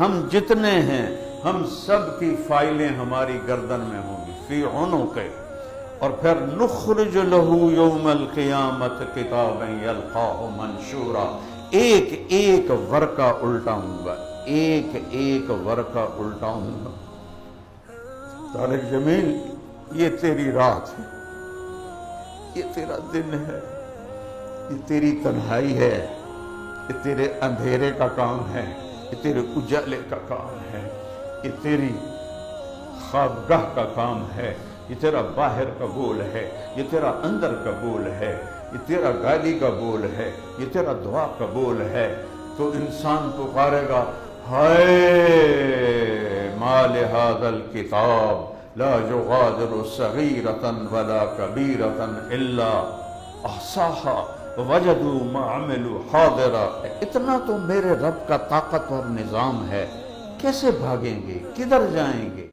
ہم جتنے ہیں ہم سب کی فائلیں ہماری گردن میں ہوں گی، فی عنق، اور پھر نخرج لہ یوم القیامت کتابا یلقاہ منشورا، ایک ایک ورقہ الٹاؤں گا، ایک ایک ورقہ الٹاؤں گا۔ طارق جمیل، یہ تیری رات ہے، یہ تیرا دن ہے، یہ تیری تنہائی ہے، یہ تیرے اندھیرے کا کام ہے، یہ تیرے اجالے کا کام ہے، یہ تیری خوابگاہ کا کام ہے، یہ تیرا باہر کا بول ہے، یہ تیرا اندر کا بول ہے، یہ تیرا گالی کا بول ہے، یہ تیرا دعا کا بول ہے۔ تو انسان پکارے گا، ہائے ما لہذا الکتاب لا یغادر صغیرۃ ولا کبیرۃ الا احصاها ووجدوا ما عملوا حاضرا۔ اتنا تو میرے رب کا طاقتور نظام ہے، کیسے بھاگیں گے، کدھر جائیں گے؟